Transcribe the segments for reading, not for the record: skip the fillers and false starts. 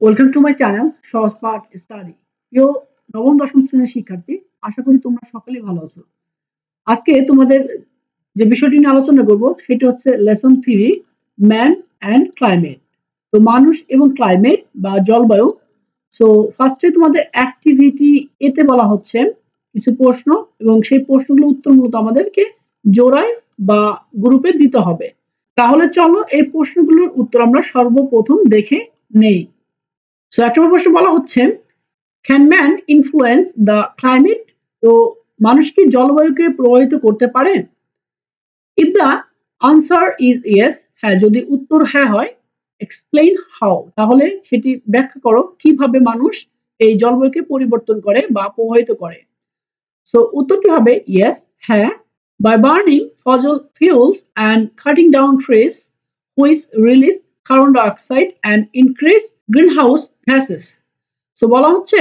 Welcome to my channel সহজ পাঠ study. প্রিয় নবম দশম শ্রেণীর শিক্ষার্থী, আশা করি তোমরা সকলেই ভালো আছো। আজকে তোমাদের যে বিষয়টি নিয়ে আলোচনা করব সেটি হচ্ছে লেসন 3, ম্যান অ্যান্ড ক্লাইমেট। তো মানুষ এবং ক্লাইমেট বা জলবায়ু। সো ফার্স্টে তোমাদের অ্যাক্টিভিটি এতে বলা হচ্ছে কিছু প্রশ্ন, এবং সেই প্রশ্নগুলোর উত্তর মূলত আমাদেরকে জোড়ায় বা গ্রুপে দিতে হবে। তাহলে চলো এই প্রশ্নগুলোর উত্তর আমরা সর্বপ্রথম দেখে নেই। সো একটা প্রশ্ন বলা হচ্ছে, can man influence the climate? তো মানুষ কি জলবায়ুকে প্রভাবিত করতে পারে? If the answer is yes, হ্যাঁ যদি উত্তর হ্যাঁ হয়, এক্সপ্লেইন হাউ, তাহলে সেটি ব্যাখ্যা করো কিভাবে মানুষ এই জলবায়ুকে পরিবর্তন করে বা প্রভাবিত করে। সো উত্তরটি হবে ইয়েস, হ্যাঁ, বাই বার্নিং ফসল fuels and cutting down trees which release carbon dioxide and increase greenhouse gases. So বলা হচ্ছে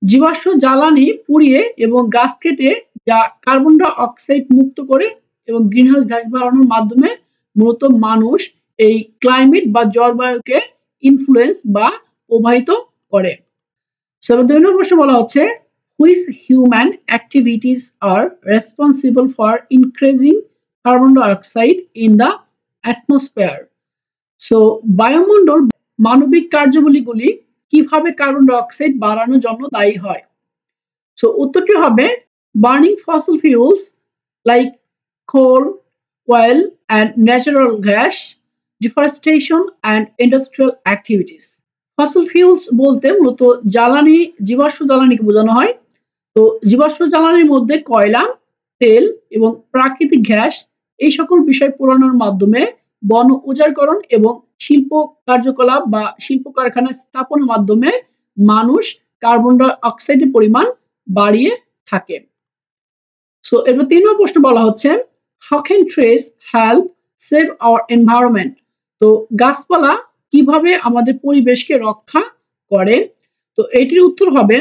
জীবাশ্ম জ্বালানি পুড়িয়ে এবং গাছ কেটে যা কার্বন ডাই অক্সাইড মুক্ত করে এবং গ্রিনহাউস গ্যাস বাড়ানোর মাধ্যমে মূলত মানুষ এই ক্লাইমেট বা জলবায়ুকে ইনফ্লুয়েন্স বা প্রভাবিত করে। সো 2 নম্বর প্রশ্ন বলা হচ্ছে, which human activities are responsible for increasing carbon dioxide in the atmosphere? So বায়ুমণ্ডল মানবিক কার্যাবলীগুলি কিভাবে কার্বন ডাই অক্সাইড বাড়ানোর জন্য দায়ী হয়? সো উত্তরটি হবে burning fossil fuels like coal, oil and natural gas, deforestation and industrial activities. Fossil fuels বলতে মূলত জ্বালানি, জীবাশ্ম জ্বালানিকে বোঝানো হয়। তো জীবাশ্ম জ্বালানির মধ্যে কয়লা, তেল এবং প্রাকৃতিক গ্যাস এই সকল বিষয় পোড়ানোর মাধ্যমে বন উজাড়করণ এবং শিল্প কার্যকলাপ বা শিল্প কারখানা স্থাপনের মাধ্যমে মানুষ কার্বন ডাই অক্সাইডের পরিমাণ বাড়িয়ে থাকে। সো এবার 3 নম্বর প্রশ্ন বলা হচ্ছে, how can trees help save our environment? তো গাছপালা কিভাবে আমাদের পরিবেশকে রক্ষা করে? তো এটির উত্তর হবে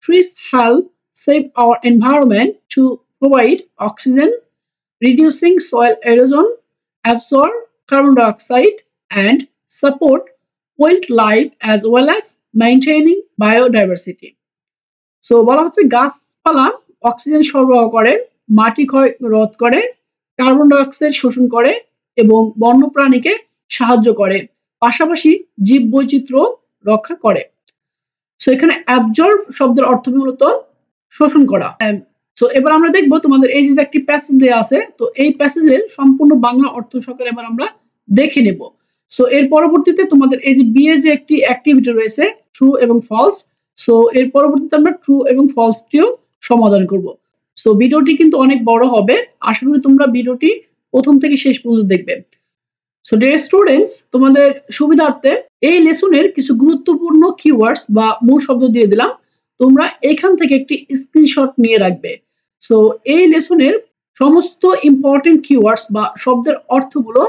trees help save our environment to provide oxygen, reducing soil erosion, absorb carbon dioxide and support wildlife as well as maintaining biodiversity. So বলা হচ্ছে গাছপালা অক্সিজেন সরবরাহ করে, মাটি ক্ষয় রোধ করে, কার্বন ডাই অক্সাইড শোষণ করে এবং বন্যপ্রাণীকে সাহায্য করে, পাশাপাশি জীব বৈচিত্র্য রক্ষা করে। সো এখানে অ্যাবজর্ব শব্দের অর্থ মূলত শোষণ করা। সো এবার আমরা দেখবো তোমাদের এই যে একটি প্যাসেজ দেওয়া আছে, তো এই প্যাসেজের সম্পূর্ণ বাংলা অর্থ সহকারে এবার আমরা দেখে নেব। সো এর পরবর্তীতে তোমাদের এই যে বি এর যে একটি অ্যাক্টিভিটি রয়েছে ট্রু এবং ফলস, সো এর পরবর্তীতে আমরা ট্রু এবং ফলসটিও সমাধান করব। সো ভিডিওটি কিন্তু অনেক বড় হবে, আশা করি তোমরা ভিডিওটি প্রথম থেকে শেষ পর্যন্ত দেখবে। সো ডিয়ার স্টুডেন্টস, তোমাদের সুবিধার্থে এই লেসনের কিছু গুরুত্বপূর্ণ কিওয়ার্ডস বা মূল শব্দ দিয়ে দিলাম, তোমরা এখান থেকে একটি স্ক্রিনশট নিয়ে রাখবে। সো এই লেসনের সমস্ত ইম্পর্টেন্ট কিওয়ার্ডস বা শব্দের অর্থগুলো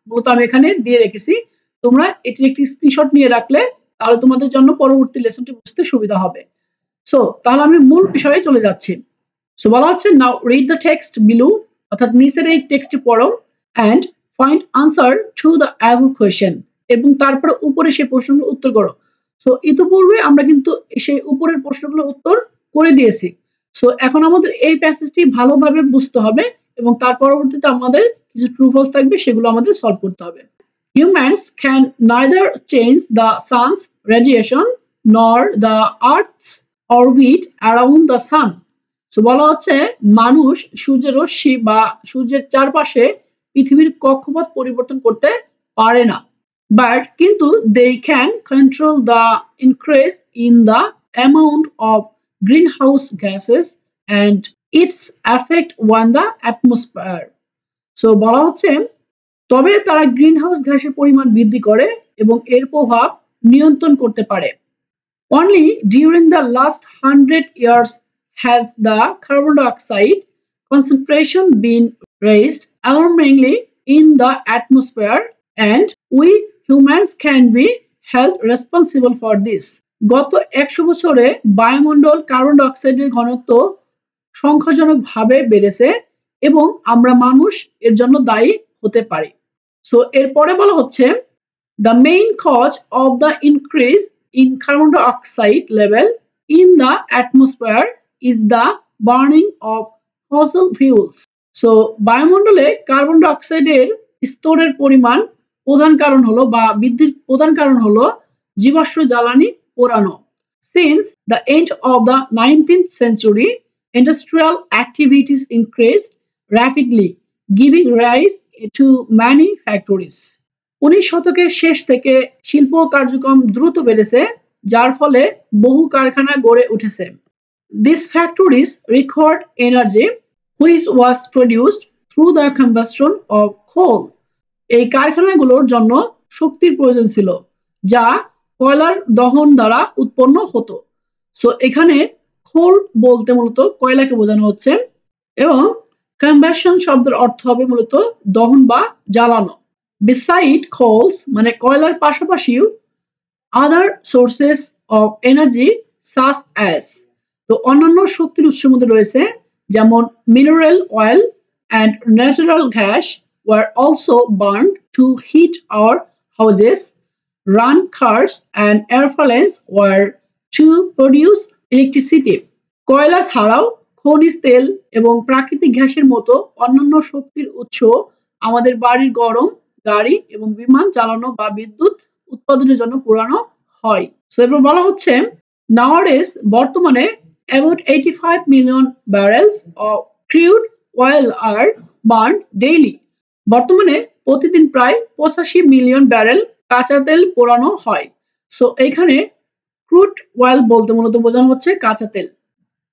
মূলত আমি এখানে দিয়ে রেখেছি, তোমরা এটির একটি স্ক্রিনশট নিয়ে রাখলে তাহলে তোমাদের জন্য পরবর্তী লেসনটি বুঝতে সুবিধা হবে। সো তাহলে আমি মূল বিষয়ে চলে যাচ্ছি। সো বলা হচ্ছে, now read the text below, অর্থাৎ নিচের এই টেক্সটটি পড়ো, and find answer to the above question, এবং তারপরে উপরে সেই প্রশ্নগুলোর উত্তর করো। সো ইতিপূর্বে আমরা কিন্তু সেই উপরের প্রশ্নগুলোর উত্তর করে দিয়েছি। সো এখন আমাদের এই প্যাসেজটি ভালোভাবে বুঝতে হবে এবং তার পরবর্তীতে আমাদের কিছু ট্রু ফলস থাকবে, সেগুলো আমাদের সলভ করতে হবে। Humans can neither change the sun's radiation nor the earth's orbit around the sun. So বলা হচ্ছে মানুষ সূর্যের রশ্মি বা সূর্যের চারপাশে পৃথিবীর কক্ষপথ পরিবর্তন করতে পারে না, বাট কিন্তু they can control the increase in the amount of greenhouse gases and its effect on the atmosphere. So বলা হচ্ছে তবে তারা গ্রিনহাউস গ্যাসের পরিমাণ বৃদ্ধি করে এবং এর প্রভাব নিয়ন্ত্রণ করতে পারে। Only during the last 100 years has the carbon dioxide concentration been raised alarmingly in the atmosphere, and we humans can be held responsible for this. গত 100 বছরে বায়ুমণ্ডল কার্বন ডাই অক্সাইডের ঘনত্ব সংখ্যাজনকভাবে বেড়েছে এবং আমরা মানুষ এর জন্য দায়ী হতে পারি। সো এরপরে বলা হচ্ছে, the main cause of the increase in carbon dioxide level in the atmosphere is the burning of fossil fuels. So বায়ুমণ্ডলে কার্বন ডাইঅক্সাইডের স্তরের পরিমাণ প্রধান কারণ হলো বা বৃদ্ধির প্রধান কারণ হলো জীবাশ্ম জ্বালানি পোড়ানো। Since the end of the 19th century, industrial activities increased rapidly, giving rise to many factories. 19 শতকের শেষ থেকে শিল্প কার্যক্রম দ্রুত বেড়েছে, যার ফলে বহু কারখানা গড়ে উঠেছে। These factories required energy which was produced through the combustion of coal. এই কারখানাগুলোর জন্য শক্তির প্রয়োজন ছিল, যা কয়লার দহন দ্বারা উৎপন্ন হতো। সো এখানে কোল বলতে মূলত কয়লাকে বোঝানো হচ্ছে এবং কম্বাসন শব্দের অর্থ হবে মূলত দহন বা জ্বালানো। Beside coals মানে কয়লার পাশাপাশিও other sources of energy such as, তো অন্যান্য শক্তির উৎসের মধ্যে রয়েছে যেমন mineral oil and natural gas were also burned to heat our houses, run cars and airplanes were to produce electricity. কয়লা ছাড়াও খনিজ তেল এবং প্রাকৃতিক গ্যাসের মতো অন্যান্য শক্তির উৎস আমাদের বাড়ির গরম, গাড়ি এবং বিমান চালানো বা বিদ্যুৎ উৎপাদনের জন্য পোড়ানো হয়। সো এরপর বলা হচ্ছে nowadays বর্তমানে about 85 million barrels of crude oil are burned daily. বর্তমানে প্রতিদিন প্রায় 85 মিলিয়ন ব্যারেল কাঁচা তেল পোড়ানো হয়। সো এখানে ক্রুড অয়েল বলতে মূলত বোঝানো হচ্ছে কাঁচা তেল।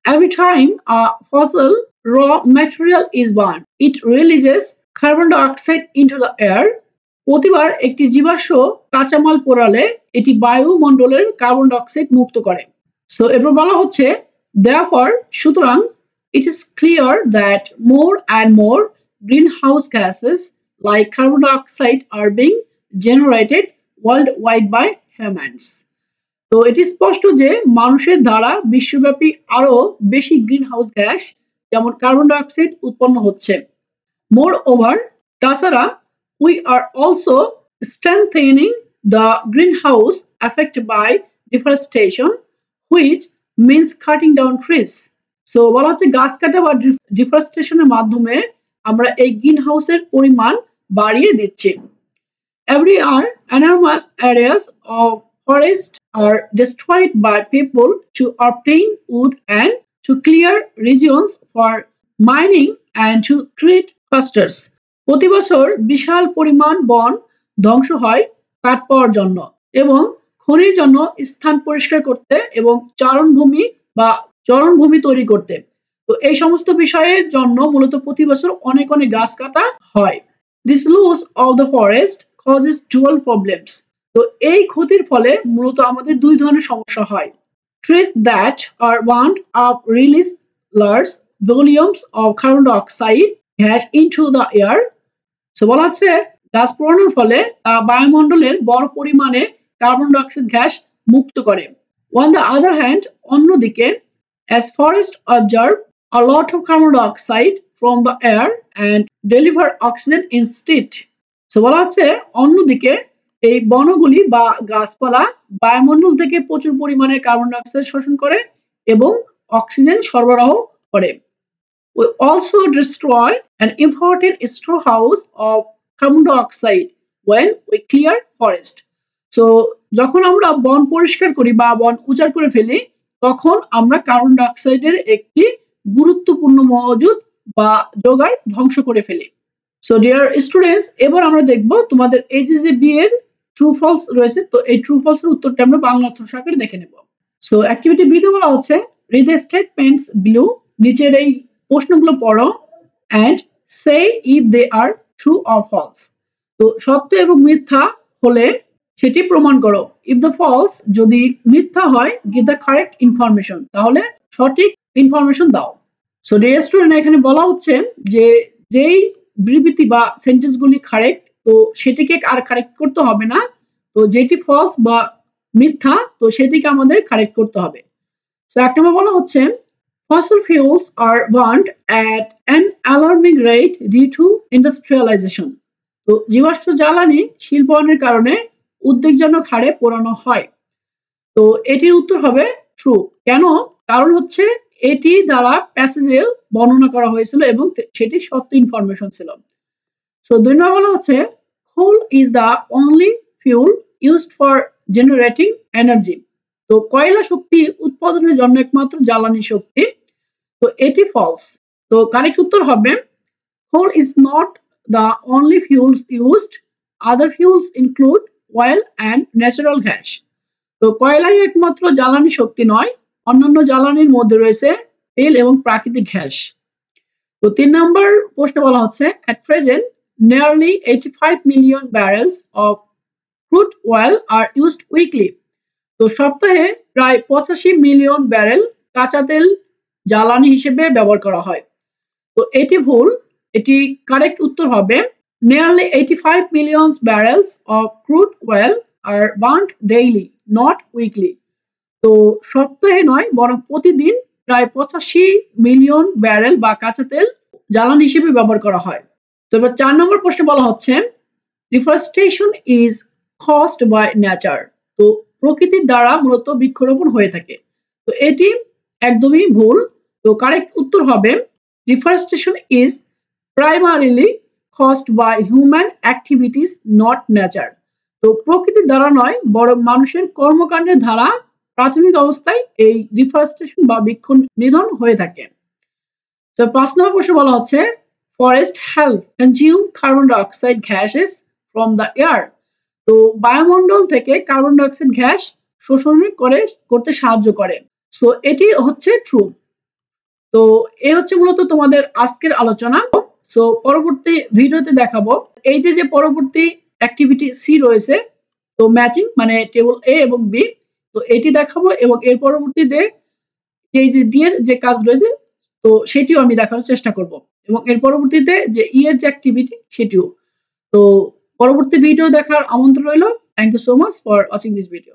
Every time a fossil raw material is burned, it releases carbon dioxide into the air. প্রতিবার একটি জীবাশ্ম কাঁচামাল পোড়ালে এটি বায়ুমণ্ডলের কার্বন ডাইঅক্সাইড মুক্ত করে। সো এরপর বলা হচ্ছে therefore সুতরাং it is clear that more and more greenhouse gases like carbon dioxide are being generated worldwide by humans. তো এটি স্পষ্ট যে মানুষের দ্বারা বিশ্বব্যাপী আরো বেশি গ্রিনহাউস গ্যাস যেমন কার্বন ডাইঅক্সাইড উৎপন্ন হচ্ছে। Moreover, তাছাড়া we are also strengthening the greenhouse effect by deforestation, which means cutting down trees. So বলা হচ্ছে গাছ কাটা বা ডিফরেস্টেশনের মাধ্যমে আমরা এই গ্রিনহাউসের পরিমাণ বাড়িয়ে দিচ্ছি। Every year, enormous areas of forest are destroyed by people to obtain wood and to clear regions for mining and to create clusters. প্রতি বছর বিশাল পরিমাণ বন ধ্বংস হয় কাঠ পাওয়ার জন্য এবং খনির জন্য স্থান পরিষ্কার করতে এবং চারণভূমি তৈরি করতে। তো এই সমস্ত বিষয়ের জন্য মূলত প্রতি বছর অনেক অনেক গাছ কাটা হয়। This loss of the forest causes dual problems. তো এই ক্ষতির ফলে মূলত আমাদের দুই ধরনের সমস্যা হয়। Trees that are burned up release large volumes of carbon dioxide gas into the air. So বলা হচ্ছে গাছ পোড়ানোর ফলে বায়ুমণ্ডলের বড় পরিমাণে কার্বন ডাইঅক্সাইড গ্যাস মুক্ত করে। On the other hand, অন্যদিকে as forests absorb a lot of carbon dioxide from the air and deliver oxygen instead. So বলা হচ্ছে অন্যদিকে এই বনগুলি বা গাছপালা বায়ুমণ্ডল থেকে প্রচুর পরিমাণে কার্বন ডাইঅক্সাইড শোষণ করে এবং অক্সিজেন সরবরাহ করে। We also destroy an important storehouse of carbon dioxide when we clear forest. So যখন আমরা বন পরিষ্কার করি বা বন উজাড় করে ফেলি তখন আমরা কার্বন ডাইঅক্সাইডের একটি গুরুত্বপূর্ণ মজুদ বা জোগাড় ধ্বংস করে ফেলি। সো ডিয়ার স্টুডেন্টস, এবার আমরা দেখব তোমাদের এই যে বি এর ট্রু ফলস রয়েছে, তো এই ট্রু ফলস এর উত্তরটা আমরা বাংলা অর্থ সহকারে দেখে নেব। সো অ্যাক্টিভিটি বি তে বলা হচ্ছে রিড দ্য স্টেটমেন্টস বিলো, নিচের এই প্রশ্নগুলো পড়ো and say if they are true or false. তো সত্য এবং মিথ্যা হলে সেটি প্রমাণ করো। if the false যদি মিথ্যা হয় give the correct information, তাহলে সঠিক ইনফরমেশন দাও। সো ডিয়ার স্টুডেন্ট, এখানে বলা হচ্ছে যে যেই বিবৃতি বা সেন্টেন্সগুলি কারেক্ট তো সেটিকে আর কারেক্ট করতে হবে না, তো যেটি ফলস বা মিথ্যা তো সেটিকে আমাদের কারেক্ট করতে হবে। সো এক নম্বর বলা হচ্ছে fossil fuels are burned at an alarming rate due to industrialization. তো জীবাশ্ম জ্বালানি শিল্পায়নের কারণে উদ্বেগজনক হারে পোড়ানো হয়। তো এটির উত্তর হবে ট্রু। কেন? কারণ হচ্ছে এটি দ্বারা প্যাসেজে বর্ণনা করা হয়েছিল এবং সেটি সত্য ইনফরমেশন ছিল। সো 2 নম্বর বলা হচ্ছে coal is the only fuel used for generating energy। তো কয়লা শক্তি উৎপাদনের জন্য একমাত্র জ্বালানি শক্তি। তো এটি ফলস। তো কারেক্ট উত্তর হবে coal is not the only fuels used, other fuels include oil and natural gas। তো কয়লাই একমাত্র জ্বালানি শক্তি নয়, অন্যান্য জ্বালানির মধ্যে রয়েছে তেল এবং প্রাকৃতিক গ্যাস। তো 3 নম্বর প্রশ্ন বলা হচ্ছে at present nearly 85 million barrels of crude oil are used weekly। তো সপ্তাহে প্রায় 85 মিলিয়ন ব্যারেল কাঁচা তেল জ্বালানি হিসেবে ব্যবহার করা হয়। তো এটি ভুল। এটি কারেক্ট উত্তর হবে nearly 85 million barrels of crude oil are burnt daily, not weekly। তো সপ্তাহে নয় বরং প্রতিদিন প্রায় 85 মিলিয়ন ব্যারেল বা কাঁচা তেল জ্বালানি হিসেবে ব্যবহার করা হয়। তো এবার 4 নম্বর প্রশ্নে বলা হচ্ছে deforestation is caused by nature. তো প্রকৃতির দ্বারা মূলত বৃক্ষরোপণ হয়ে থাকে। তো এটি একদমই ভুল। তো কারেক্ট উত্তর হবে deforestation is primarily caused by human activities, not nature. তো প্রকৃতির দ্বারা নয় বরং মানুষের কর্মকাণ্ডের দ্বারা প্রাথমিক অবস্থায় এই ডিফরেস্টেশন বা বৃক্ষ নিধন হয়ে থাকে। তো 5 নম্বর প্রশ্ন বলা হচ্ছে forest help consume carbon dioxide gases from the air. তো বায়ুমণ্ডল থেকে কার্বন ডাইঅক্সাইড গ্যাস শোষণ করতে সাহায্য করে। সো এটি হচ্ছে ট্রু। তো এই হচ্ছে মূলত তোমাদের আজকের আলোচনা। সো পরবর্তী ভিডিওতে দেখাবো এই যে পরবর্তী অ্যাক্টিভিটি সি রয়েছে, তো ম্যাচিং মানে টেবিল এ এবং বি, তো এটি দেখাবো এবং এর পরবর্তীতে এই যে ডি এর যে কাজ রয়েছে তো সেটিও আমি দেখানোর চেষ্টা করব এবং এর পরবর্তীতে যে ই এর যে অ্যাক্টিভিটি সেটিও। তো পরবর্তী ভিডিও দেখার আমন্ত্রণ রইল। Thank you so much for watching this video.